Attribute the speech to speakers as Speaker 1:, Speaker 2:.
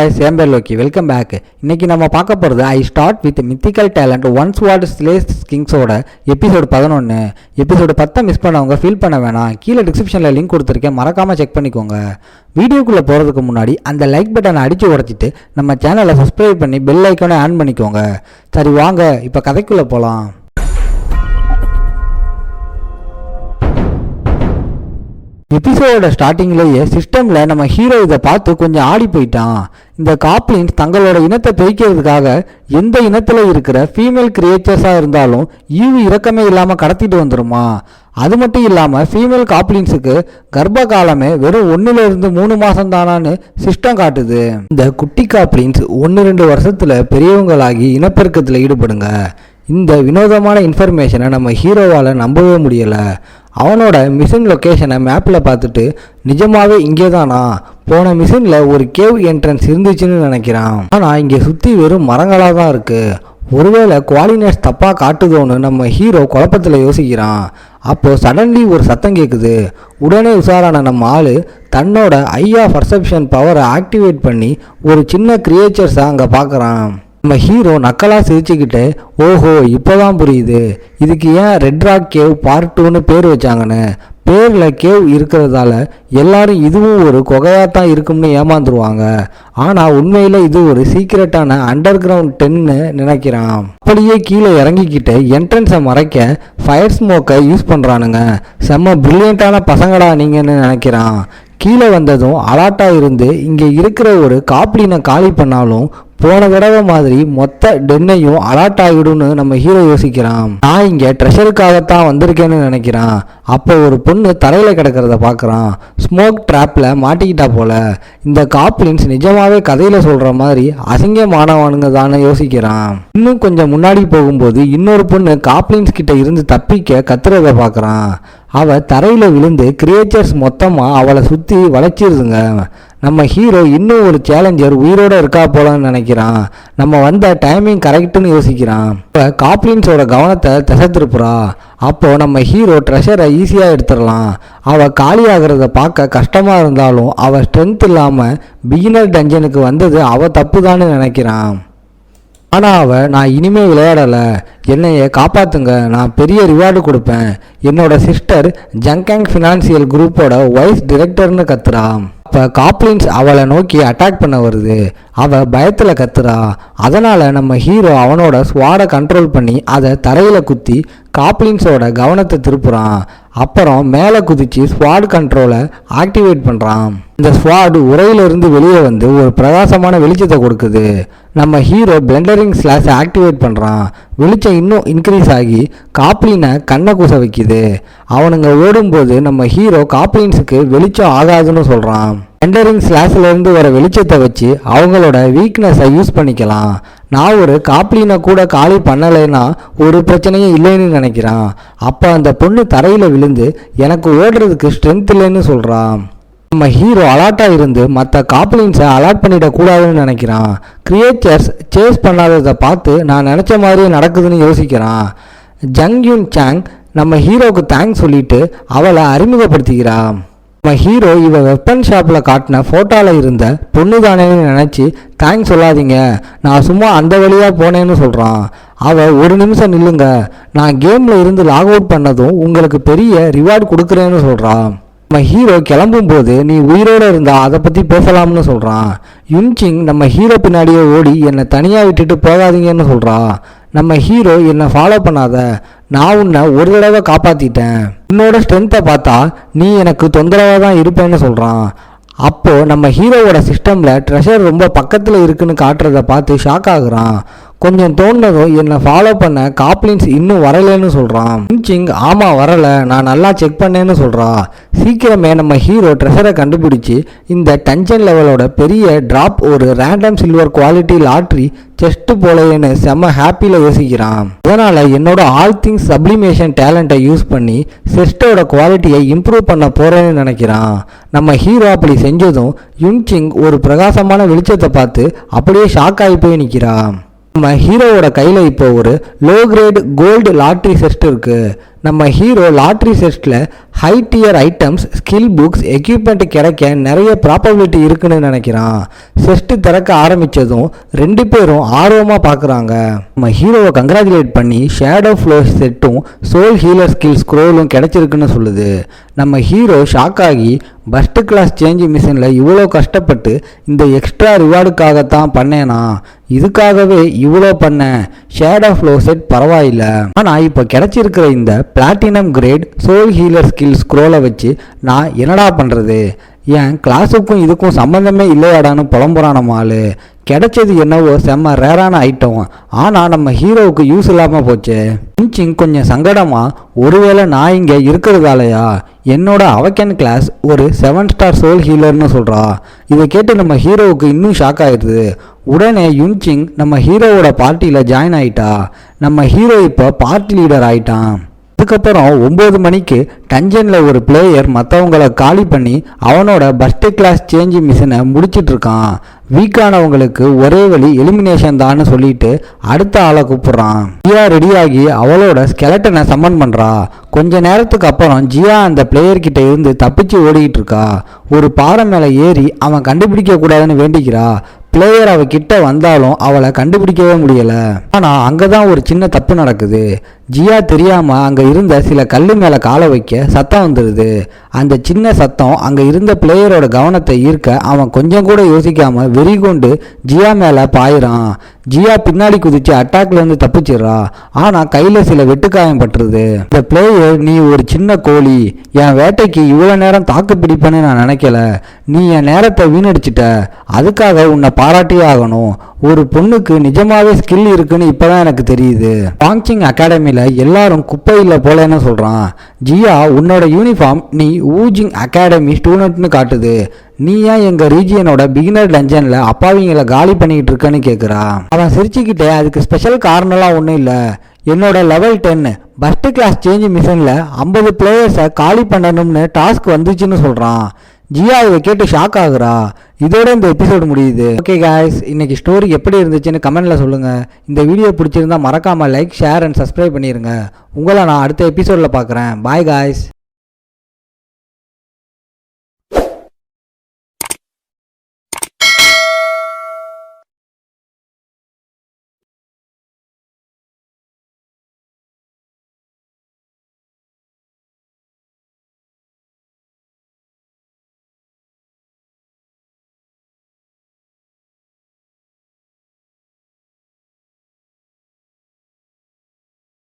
Speaker 1: guys, Loki. Welcome back. இன்னைக்கு நம்ம பார்க்க போறது I start with mythical talent once what slays kings ஓட எபிசோட் 11. எபிசோட் 10 மிஸ் பண்ணவங்க ஃபீல் பண்ண வேணாம். கீழே டிஸ்கிரிப்ஷன்ல லிங்க் கொடுத்திருக்கேன், மறக்காம செக் பண்ணிக்கோங்க. வீடியோக்குள்ள போறதுக்கு முன்னாடி அந்த லைக் பட்டனை அடிச்சு உடைச்சிட்டு நம்ம சேனலை சப்ஸ்கிரைப் பண்ணி பெல் ஐகானை ஆன் பண்ணிக்கோங்க. சரி வாங்க இப்போ கதைக்குள்ள போலாம். எபிசோட ஸ்டார்டிங்லேயே சிஸ்டமில் நம்ம ஹீரோ இதை பார்த்து கொஞ்சம் ஆடி போயிட்டான். இந்த காப்ளின்ஸ் தங்களோட இனத்தை பிரிக்கிறதுக்காக எந்த இனத்தில் இருக்கிற ஃபீமேல் கிரியேச்சர்ஸாக இருந்தாலும் ஈவு இரக்கமே இல்லாமல் கடத்திட்டு வந்துடுமா. அது மட்டும் இல்லாமல் ஃபீமேல் காப்ளின்ஸுக்கு கர்ப்ப காலமே வெறும் 1-3 மாதம் தானான்னு சிஸ்டம் காட்டுது. இந்த குட்டி காப்ளின்ஸ் 1-2 வருஷத்தில் பெரியவங்களாகி இனப்பெருக்கத்தில் ஈடுபடுங்க. இந்த வினோதமான இன்ஃபர்மேஷனை நம்ம ஹீரோவால் நம்பவே முடியலை. அவனோட மிஷின் லொக்கேஷனை மேப்பில் பார்த்துட்டு நிஜமாவே இங்கே தானா, போன மிஷினில் ஒரு கேவ் என்ட்ரன்ஸ் இருந்துச்சுன்னு நினைக்கிறான். ஆனால் இங்கே சுற்றி வெறும் மரங்களாக தான் இருக்குது. ஒருவேளை குவாலினேட்ஸ் தப்பாக காட்டுதோன்னு நம்ம ஹீரோ குழப்பத்தில் யோசிக்கிறான். அப்போது சடன்லி ஒரு சத்தம் கேட்குது. உடனே உஷாரான நம்ம ஆள் தன்னோட ஐ ஆஃப் பர்செப்ஷன் பவரை ஆக்டிவேட் பண்ணி ஒரு சின்ன கிரியேச்சர்ஸை அங்கே பார்க்குறான். நம்ம ஹீரோ நக்கலாக சிரிச்சுக்கிட்டு, ஓஹோ இப்போதான் புரியுது இதுக்கு ஏன் ரெட் ராக் கேவ் பார்ட் 2ன்னு பேர் வச்சாங்கன்னு. பேரில் கேவ் இருக்கிறதால எல்லாரும் இதுவும் ஒரு குகையாகத்தான் இருக்கும்னு ஏமாந்துருவாங்க. ஆனால் உண்மையில் இது ஒரு சீக்ரெட்டான அண்டர் கிரவுண்ட் 10ன்னு நினைக்கிறான். அப்படியே கீழே இறங்கிக்கிட்டு என்ட்ரன்ஸை மறைக்க ஃபயர் ஸ்மோக்கை யூஸ் பண்ணுறானுங்க. செம்ம பிரில்லியண்ட்டான பசங்களா நீங்கன்னு நினைக்கிறான். கீழே வந்ததும் அலாட்டாக இருந்து இங்கே இருக்கிற ஒரு காப்ளினை காலி பண்ணாலும் போன தடவை மாதிரி மொத்த டென்னையும் அலாட் ஆகிடும்னு நம்ம ஹீரோ யோசிக்கிறான். நான் இங்கே ட்ரெஷருக்காகத்தான் வந்திருக்கேன்னு நினைக்கிறான். அப்போ ஒரு பொண்ணு தரையில் கிடக்கிறத பார்க்குறான். ஸ்மோக் ட்ராப்பில் மாட்டிக்கிட்டா போல. இந்த காப்ளின்ஸ் நிஜமாவே கதையில் சொல்கிற மாதிரி அசிங்கமானவனுங்க தானே யோசிக்கிறான். இன்னும் கொஞ்சம் முன்னாடி போகும்போது இன்னொரு பொண்ணு காப்ளின்ஸ் கிட்ட இருந்து தப்பிக்க கத்துறதை பார்க்குறான். அவள் தரையில் விழுந்து கிரியேச்சர்ஸ் மொத்தமாக அவளை சுற்றி வளைச்சிருதுங்க. நம்ம ஹீரோ இன்னும் ஒரு சேலஞ்சர் உயிரோடு இருக்கா போலன்னு நினைக்கிறான். நம்ம வந்த டைமிங் கரெக்டுன்னு யோசிக்கிறான். இப்போ காப்ளின்ஸோட கவனத்தை திசை திருப்புறா. அப்போது நம்ம ஹீரோ ட்ரெஷரை ஈஸியாக எடுத்துடலாம். அவள் காலி ஆகிறத பார்க்க கஷ்டமாக இருந்தாலும் அவள் ஸ்ட்ரென்த் இல்லாமல் பிகினர் டஞ்சனுக்கு வந்தது அவள் தப்பு தான்னு நினைக்கிறான். ஆனால் அவள் நான் இனிமேல் விளையாடலை, என்னைய காப்பாற்றுங்க, நான் பெரிய ரிவார்டு கொடுப்பேன், என்னோட சிஸ்டர் ஜங்கேங் ஃபினான்சியல் குரூப்போட வைஸ் டிரெக்டர்னு கத்துறான். அப்போ காப்ளின்ஸ் அவளை நோக்கி அட்டாக் பண்ண வருது. அவள் பயத்தில் கத்துறா. அதனால் நம்ம ஹீரோ அவனோட ஸ்வாடை கண்ட்ரோல் பண்ணி அதை தரையில் குத்தி காப்ளின்ஸோட கவனத்தை திருப்புறான். அப்புறம் மேலே குதிச்சு ஸ்வாட் கண்ட்ரோலை ஆக்டிவேட் பண்ணுறான். இந்த ஸ்வாட் உரையிலிருந்து வெளியே வந்து ஒரு பிரகாசமான வெளிச்சத்தை கொடுக்குது. நம்ம ஹீரோ பிளெண்டரிங் ஸ்லாஷ் ஆக்டிவேட் பண்ணுறான். வெளிச்சம் இன்னும் இன்க்ரீஸ் ஆகி காப்ளினை கண்ணை கூச வைக்குது. அவனுங்க ஓடும்போது நம்ம ஹீரோ காப்ளின்ஸுக்கு வெளிச்சம் ஆகாதுன்னு சொல்கிறான். பிளெண்டரிங் ஸ்லாஷ்லேருந்து வர வெளிச்சத்தை வச்சு அவங்களோட வீக்னஸை யூஸ் பண்ணிக்கலாம். நான் ஒரு காப்ளினை கூட காலி பண்ணலைன்னா ஒரு பிரச்சனையும் இல்லைன்னு நினைக்கிறான். அப்போ அந்த பொண்ணு தரையில் விழுந்து எனக்கு ஓடுறதுக்கு ஸ்ட்ரென்த் இல்லைன்னு சொல்கிறான். நம்ம ஹீரோ அலாட்டாக இருந்து மற்ற காப்ளின்ஸை அலாட் பண்ணிடக்கூடாதுன்னு நினைக்கிறான். கிரியேச்சர்ஸ் சேஸ் பண்ணாததை பார்த்து நான் நினச்ச மாதிரியே நடக்குதுன்னு யோசிக்கிறான். ஜங் யூன் சாங் நம்ம ஹீரோவுக்கு தேங்க்ஸ் சொல்லிட்டு அவளை அறிமுகப்படுத்திக்கிறான். நம்ம ஹீரோ இவ வெப்பன் ஷாப்பில் காட்டின ஃபோட்டோவில் இருந்த பொண்ணு தானேன்னு நினச்சி தேங்க்ஸ் சொல்லாதீங்க, நான் சும்மா அந்த வழியாக போனேன்னு சொல்கிறான். அவள் ஒரு நிமிஷம் நில்லுங்க, நான் கேமில் இருந்து லாக் அவுட் பண்ணதும் உங்களுக்கு பெரிய ரிவார்டு கொடுக்குறேன்னு சொல்கிறான். நம்ம ஹீரோ கிளம்பும்போது நீ உயிரோடு இருந்தா அதை பற்றி பேசலாம்னு சொல்கிறான். யுன்சிங் நம்ம ஹீரோ பின்னாடியே ஓடி என்னை தனியாக விட்டுட்டு போகாதீங்கன்னு சொல்கிறான். நம்ம ஹீரோ என்னை ஃபாலோ பண்ணாத, நான் உன்னை ஒரு தடவை காப்பாற்றிட்டேன், உன்னோட ஸ்ட்ரென்த்தை பார்த்தா நீ எனக்கு தொந்தரவாக தான் இருப்பேன்னு சொல்கிறான். அப்போது நம்ம ஹீரோவோட சிஸ்டமில் ட்ரெஷர் ரொம்ப பக்கத்தில் இருக்குன்னு காட்டுறதை பார்த்து ஷாக் ஆகுறான். கொஞ்சம் தோணுனதும் என்னை ஃபாலோ பண்ண காப்ளின்ஸ் இன்னும் வரலைன்னு சொல்கிறான். யுன்சிங் ஆமாம் வரலை, நான் நல்லா செக் பண்ணேன்னு சொல்கிறான். சீக்கிரமே நம்ம ஹீரோ ட்ரெஷரை கண்டுபிடிச்சி இந்த டென்ஷன் லெவலோட பெரிய ட்ராப் ஒரு random silver quality lottery chest போலேன்னு செம்ம ஹாப்பியில் யோசிக்கிறான். அதனால் என்னோட ஆல் திங்ஸ் சப்ளிமேஷன் டேலண்ட்டை யூஸ் பண்ணி செஸ்ட்டோட குவாலிட்டியை இம்ப்ரூவ் பண்ண போகிறேன்னு நினைக்கிறான். நம்ம ஹீரோ அப்படி செஞ்சதும் யுன்சிங் ஒரு பிரகாசமான வெளிச்சத்தை பார்த்து அப்படியே ஷாக் ஆகி போய் நிற்கிறான். நம்ம ஹீரோவோட கையில் இப்போ ஒரு low grade gold lottery chest இருக்குது. நம்ம ஹீரோ லாட்ரி செஸ்ட்டில் high tier items, skill books, equipment கிடைக்க நிறைய ப்ராபபிலிட்டி இருக்குன்னு நினைக்கிறான். செஸ்ட்டு திறக்க ஆரம்பித்ததும் 2 பேரும் ஆர்வமாக பார்க்குறாங்க. நம்ம ஹீரோவை கங்க்ராச்சுலேட் பண்ணி ஷேடோ ஃப்ளோ செட்டும் சோல் ஹீலர் ஸ்கில் ஸ்க்ரோலும் கிடைச்சிருக்குன்னு சொல்லுது. நம்ம ஹீரோ ஷாக் ஆகி ஃபஸ்ட்டு கிளாஸ் சேஞ்ச் மிஷினில் இவ்வளோ கஷ்டப்பட்டு இந்த எக்ஸ்ட்ரா ரிவார்டுக்காகத்தான் பண்ணேனா, இதுக்காகவே இவ்வளோ பண்ணேன், ஷேடோ ஃப்ளோ செட் பரவாயில்ல, ஆனால் இப்போ கிடைச்சிருக்கிற இந்த platinum grade soul healer skill ஸ்க்ரோலை வச்சு நான் என்னடா பண்ணுறது, என் கிளாஸுக்கும் இதுக்கும் சம்மந்தமே இல்லையாடான்னு புலம்புறான ஆளு. கிடைச்சது என்னவோ செம்ம ரேரான ஐட்டம், ஆனால் நம்ம ஹீரோவுக்கு யூஸ் இல்லாமல் போச்சு. யுன்சிங் கொஞ்சம் சங்கடமாக, ஒருவேளை நான் இங்கே இருக்கிறதாலையா என்னோட அவக்கன் கிளாஸ் ஒரு 7 ஸ்டார் சோல் ஹீலர்னு சொல்கிறா. இதை கேட்டு நம்ம ஹீரோவுக்கு இன்னும் ஷாக் ஆயிடுது. உடனே யுன்சிங் நம்ம ஹீரோவோட பார்ட்டியில் ஜாயின் ஆகிட்டா. நம்ம ஹீரோ இப்போ பார்ட்டி லீடர் ஆகிட்டான். அதுக்கப்புறம் 9 மணிக்கு டஞ்சனில் ஒரு பிளேயர் மற்றவங்களை காலி பண்ணி அவனோட ஃபஸ்ட்டு கிளாஸ் சேஞ்ச் மிஷினை முடிச்சிட்டு இருக்கான். வீக்கானவங்களுக்கு ஒரே வழி எலிமினேஷன் தான்னு சொல்லிட்டு அடுத்த ஆளை கூப்பிடுறான். ஜியா ரெடியாகி அவளோட ஸ்கெலட்டனை சம்மன் பண்ணுறா. கொஞ்ச நேரத்துக்கு அப்புறம் ஜியா அந்த பிளேயர்கிட்ட இருந்து தப்பிச்சு ஓடிக்கிட்டு இருக்கா. ஒரு பாறை மேலே ஏறி அவன் கண்டுபிடிக்க கூடாதுன்னு வேண்டிக்கிறா. பிளேயர் அவகிட்ட வந்தாலும் அவளை கண்டுபிடிக்கவே முடியல. ஆனால் அங்கே தான் ஒரு சின்ன தப்பு நடக்குது. ஜியா தெரியாமல் அங்கே இருந்த சில கல் மேலே காலை வைக்க சத்தம் வந்துடுது. அந்த சின்ன சத்தம் அங்கே இருந்த பிளேயரோட கவனத்தை ஈர்க்க அவன் கொஞ்சம் கூட யோசிக்காமல் வெறி கொண்டு ஜியா மேலே பாயிறான். ஜியா பின்னாடி குதிச்சு அட்டாக்லேருந்து தப்பிச்சிடுறா. ஆனால் கையில் சில வெட்டுக்காயம் பட்டுருது. இந்த பிளேயர், நீ ஒரு சின்ன கோழி, என் வேட்டைக்கு இவ்வளோ நேரம் தாக்கு பிடிப்பேன்னு நான் நினைக்கல, நீ என் நேரத்தை வீணடிச்சிட்ட, அதுக்காக உன்னை பாராட்டியே ஆகணும். ஒரு பொண்ணுக்கு நிஜமாவே ஸ்கில் இருக்குன்னு இப்போதான் எனக்கு தெரியுது. பாங்சிங் அகாடமியில் எல்லாரும் குப்பையில் போலன்னு சொல்கிறான். ஜியா, உன்னோட யூனிஃபார்ம் நீ ஊஜிங் அகாடமி ஸ்டூடெண்ட்னு காட்டுது, நீ ஏன் எங்கள் ரீஜியனோட பிகினர் டஞ்சனில் அப்பாவிங்களை காலி பண்ணிக்கிட்டு இருக்கன்னு கேட்குறான். அவன் சிரிச்சுக்கிட்டே, அதுக்கு ஸ்பெஷல் காரணம்லாம் ஒன்றும் இல்லை, என்னோட லெவல் 10 ஃபஸ்ட்டு கிளாஸ் சேஞ்ச் மிஷனில் 50 பிளேயர்ஸை காலி பண்ணணும்னு டாஸ்க் வந்துச்சுன்னு சொல்கிறான். ஜியா இதை கேட்டு ஷாக் ஆகுறா. இதோட இந்த எபிசோடு முடியுது. ஓகே காய்ஸ், இன்னைக்கு ஸ்டோரி எப்படி இருந்துச்சுன்னு கமெண்ட்டில் சொல்லுங்கள். இந்த வீடியோ பிடிச்சிருந்தா மறக்காமல் லைக், ஷேர் அண்ட் சப்ஸ்கிரைப் பண்ணிடுங்க. உங்களை நான் அடுத்த எபிசோடில் பார்க்குறேன். Bye guys.